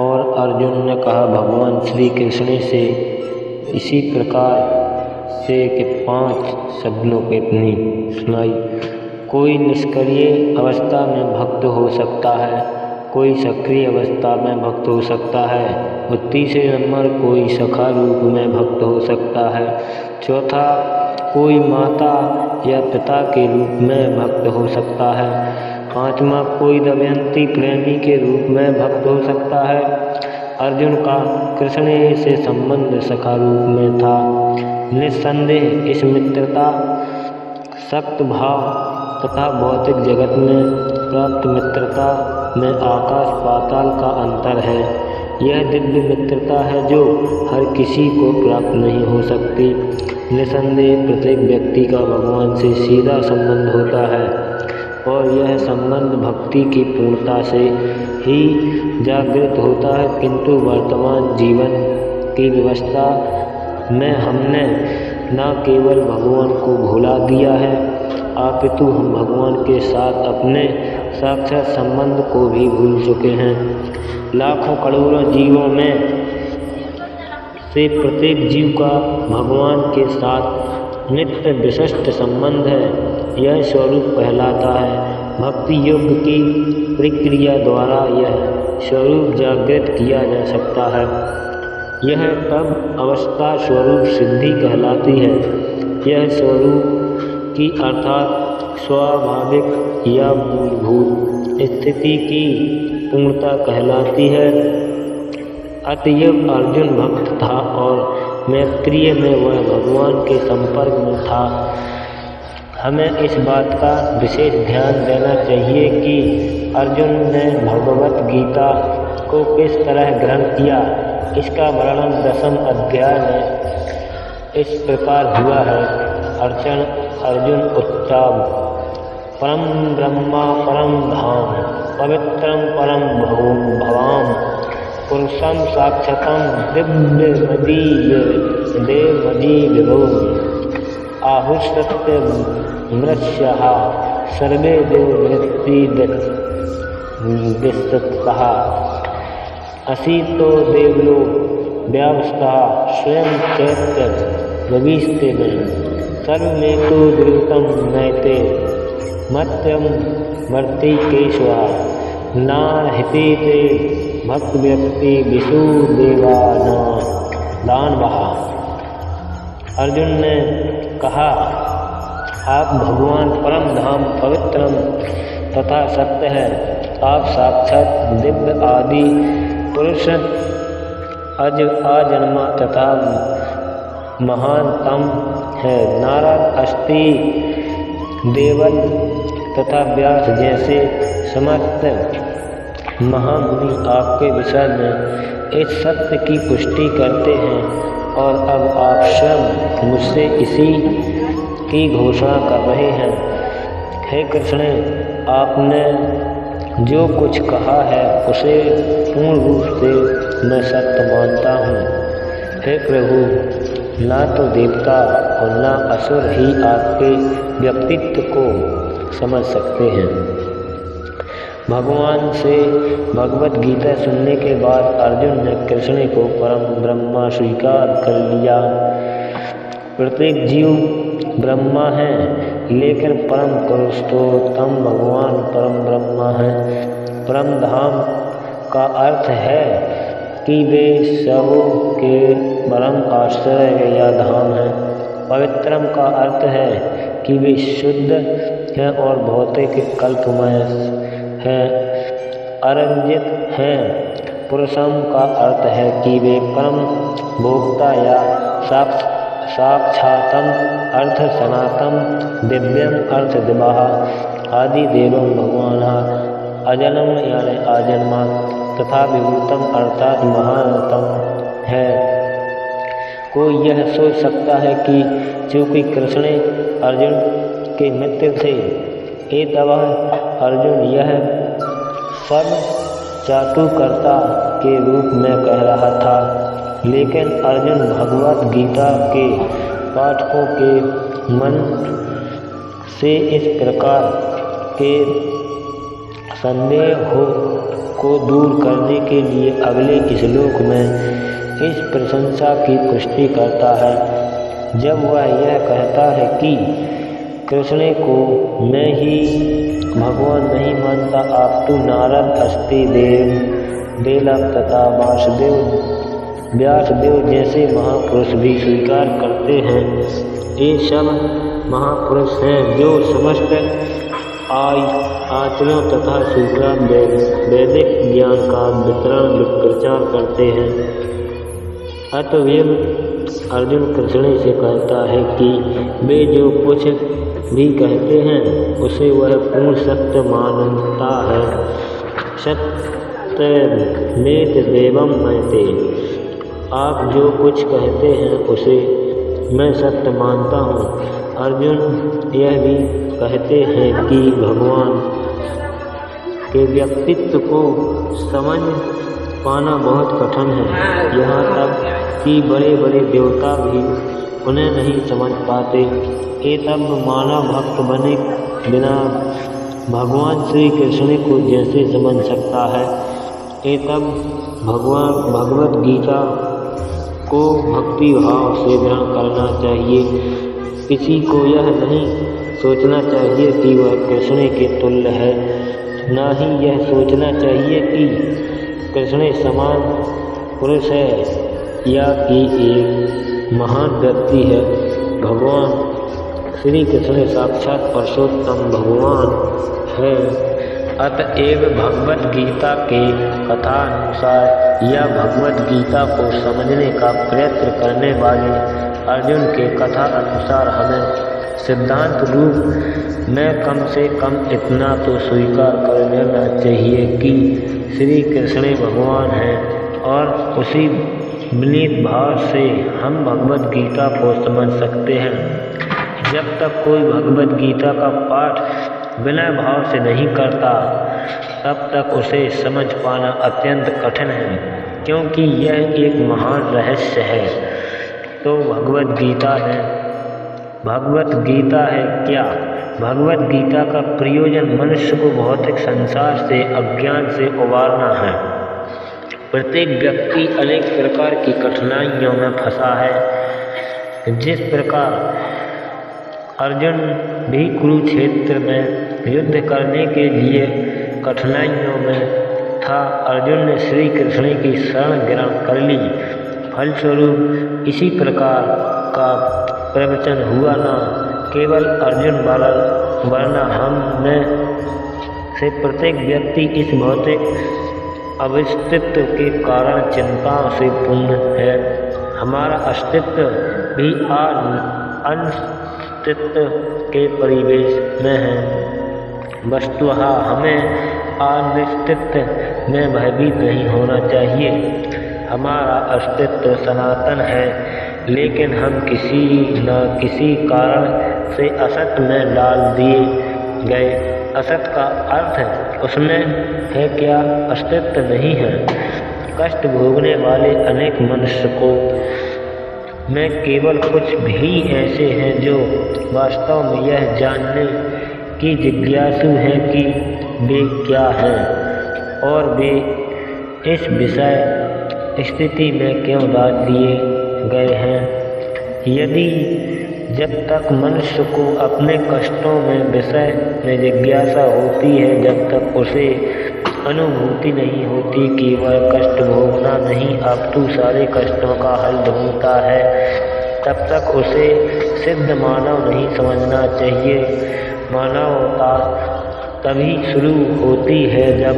और अर्जुन ने कहा भगवान श्री कृष्ण से इसी प्रकार से कि 5 शब्दों की अपनी सुनाई। कोई निष्क्रिय अवस्था में भक्त हो सकता है, कोई सक्रिय अवस्था में भक्त हो सकता है, और तीसरे नंबर कोई सखा रूप में भक्त हो सकता है। चौथा कोई माता या पिता के रूप में भक्त हो सकता है। 5वां कोई दमयंती प्रेमी के रूप में भक्त हो सकता है। अर्जुन का कृष्ण से संबंध सखा रूप में था। निस्संदेह इस मित्रता, सक्त भाव तथा भौतिक जगत में प्राप्त मित्रता में आकाश पाताल का अंतर है। यह दिव्य मित्रता है जो हर किसी को प्राप्त नहीं हो सकती। निस्संदेह प्रत्येक व्यक्ति का भगवान से सीधा संबंध होता है और यह संबंध भक्ति की पूर्णता से ही जागृत होता है, किंतु वर्तमान जीवन की व्यवस्था में हमने न केवल भगवान को भुला दिया है, अपितु हम भगवान के साथ अपने साक्षात संबंध को भी भूल चुके हैं। लाखों करोड़ों जीवों में से प्रत्येक जीव का भगवान के साथ नित्य विशिष्ट संबंध है। यह स्वरूप कहलाता है। भक्ति योग की प्रक्रिया द्वारा यह स्वरूप जागृत किया जा सकता है। यह तब अवस्था स्वरूप सिद्धि कहलाती है। यह स्वरूप की अर्थात स्वाभाविक या मूलभूत स्थिति की पूर्णता कहलाती है। अतएव अर्जुन भक्त था और मैत्रेय में वह भगवान के संपर्क में था। हमें इस बात का विशेष ध्यान देना चाहिए कि अर्जुन ने भगवत गीता को किस तरह ग्रहण किया। इसका वर्णन 10वें अध्याय में इस प्रकार हुआ है। अर्जुन उच्चाव परम ब्रह्मा परम धाम पवित्रम परम भवाम पुरुषम साक्षातम देवमदीविभो आहुष्यत्य मृष्यः सर्वे देववृत्तिदस्तः असीतो देवलो व्यावस्था स्वयं चैत्य भविष्य में सर्वमेतो द्रुतम नैते मत्यम वर्ति केशवा नाहिते ते भक्त व्यक्ति विशु देवाना दानवः। अर्जुन ने कहा आप भगवान परम धाम पवित्रम तथा सत्य है। आप साक्षात दिव्य आदि पुरुष आजन्मा तथा महानतम है। नारद अस्ति देवल तथा व्यास जैसे समस्त महामुनि आपके विषय में इस सत्य की पुष्टि करते हैं और अब आप स्वयं मुझसे इसी की घोषणा कर रहे हैं। हे कृष्ण, आपने जो कुछ कहा है उसे पूर्ण रूप से मैं सत्य मानता हूँ। हे प्रभु, ना तो देवता और ना असुर ही आपके व्यक्तित्व को समझ सकते हैं। भगवान से भगवत गीता सुनने के बाद अर्जुन ने कृष्ण को परम ब्रह्मा स्वीकार कर लिया। प्रत्येक जीव ब्रह्मा है, लेकिन परम पुरुषोत्तम भगवान परम ब्रह्मा है। परम धाम का अर्थ है कि वे सबों के परम आश्रय या धाम है। पवित्रम का अर्थ है कि वे शुद्ध हैं और भौतिक कल्पमय हैं, अरंजित हैं। पुरुषम का अर्थ है कि वे परम भोक्ता या साक्षातम अर्थ सनातम, दिव्यम अर्थ दिवाह आदि देवम भगवान अजन्म यानी आजन्मा तथा विभूतम अर्थात महानतम है। कोई यह सोच सकता है कि चूँकि कृष्ण अर्जुन के मित्र थे, एक दवा अर्जुन यह सब चातुकर्ता के रूप में कह रहा था, लेकिन अर्जुन भगवत गीता के पाठकों के मन से इस प्रकार के संदेह को दूर करने के लिए अगले श्लोक में इस प्रशंसा की पुष्टि करता है, जब वह यह कहता है कि कृष्ण को मैं ही भगवान नहीं मानता, अपितु नारद, अस्ति देव, देवल तथा व्यासदेव जैसे महापुरुष भी स्वीकार करते हैं। ये सब महापुरुष हैं जो समस्त आचरण तथा स्वीकार वैदिक ज्ञान का वितरण प्रचार करते हैं। अतएव अर्जुन कृष्ण से कहता है कि वे जो कुछ भी कहते हैं उसे वह पूर्ण सत्य मानता है। सत्यमेत देवम महते, आप जो कुछ कहते हैं उसे मैं सत्य मानता हूँ। अर्जुन यह भी कहते हैं कि भगवान के व्यक्तित्व को समझ पाना बहुत कठिन है, यहाँ तक कि बड़े बड़े देवता भी उन्हें नहीं समझ पाते। ये तब मानव भक्त बने बिना भगवान श्री कृष्ण को जैसे समझ सकता है, ये तब भगवत गीता को भक्ति भाव से ग्रहण करना चाहिए। किसी को यह नहीं सोचना चाहिए कि वह कृष्ण के तुल्य है, न ही यह सोचना चाहिए कि कृष्ण समान पुरुष है या कि एक महान व्यक्ति है। भगवान श्री कृष्ण साक्षात पुरुषोत्तम भगवान है। अतएव भगवत गीता के कथानुसार या भगवत गीता को समझने का प्रयत्न करने वाले अर्जुन के कथा अनुसार हमें सिद्धांत रूप में कम से कम इतना तो स्वीकार कर लेना चाहिए कि श्री कृष्ण भगवान हैं, और उसी विनीत भाव से हम भगवत गीता को समझ सकते हैं। जब तक कोई भगवत गीता का पाठ विनय भाव से नहीं करता, तब तक उसे समझ पाना अत्यंत कठिन है, क्योंकि यह एक महान रहस्य है। तो भगवत गीता है क्या? भगवत गीता का प्रयोजन मनुष्य को भौतिक संसार से, अज्ञान से उबारना है। प्रत्येक व्यक्ति अनेक प्रकार की कठिनाइयों में फंसा है। जिस प्रकार अर्जुन भी कुरुक्षेत्र में युद्ध करने के लिए कठिनाइयों में था, अर्जुन ने श्री कृष्ण की शरण ग्रहण कर ली। फलस्वरूप इसी प्रकार का प्रवचन हुआ। न केवल अर्जुन वरना हम में से प्रत्येक व्यक्ति इस भौतिक अस्तित्व के कारण चिंताओं से पूर्ण है। हमारा अस्तित्व भी अनिश्चित के परिवेश में है। वस्तुतः हमें अनिश्चित में भयभीत नहीं होना चाहिए। हमारा अस्तित्व सनातन है, लेकिन हम किसी न किसी कारण से असत में डाल दिए गए। असत का अर्थ उसमें है क्या? अस्तित्व नहीं है। कष्ट भोगने वाले अनेक मनुष्य को में केवल कुछ भी ऐसे हैं जो वास्तव में यह जानने की जिज्ञासु हैं कि वे क्या हैं और वे इस विषय स्थिति में क्यों डाल दिए गए हैं। यदि जब तक मनुष्य को अपने कष्टों में विषय में जिज्ञासा होती है, जब तक उसे अनुभूति नहीं होती कि वह कष्ट भोगना नहीं अपितु सारे कष्टों का हल ढूंढता है, तब तक उसे सिद्ध मानव नहीं समझना चाहिए। मानवता तभी शुरू होती है जब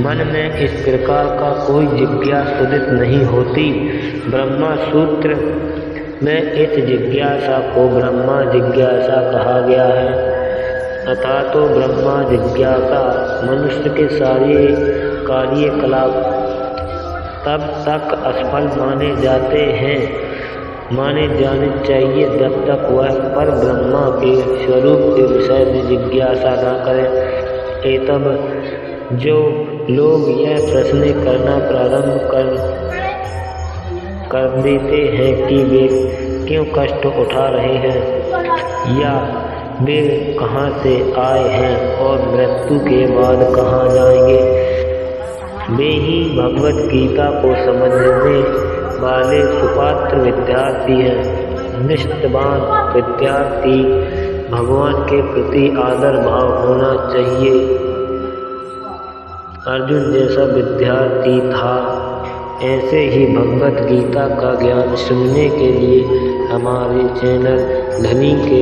मन में इस प्रकार का कोई जिज्ञासा उदित नहीं होती। ब्रह्मा सूत्र में इस जिज्ञासा को ब्रह्मा जिज्ञासा कहा गया है। तथा तो ब्रह्मा जिज्ञासा मनुष्य के सारे कार्यकलाप तब तक असफल माने जाने चाहिए जब तक वह पर ब्रह्मा के स्वरूप के विषय में जिज्ञासा न करे। तब जो लोग यह प्रश्न करना प्रारंभ कर देते हैं कि वे क्यों कष्ट उठा रहे हैं या वे कहाँ से आए हैं और मृत्यु के बाद कहाँ जाएंगे, वे ही भगवत गीता को समझने वाले सुपात्र विद्यार्थी हैं। निष्ठावान विद्यार्थी भगवान के प्रति आदर भाव होना चाहिए। अर्जुन जैसा विद्यार्थी था। ऐसे ही भगवत गीता का ज्ञान सुनने के लिए हमारे चैनल धनी के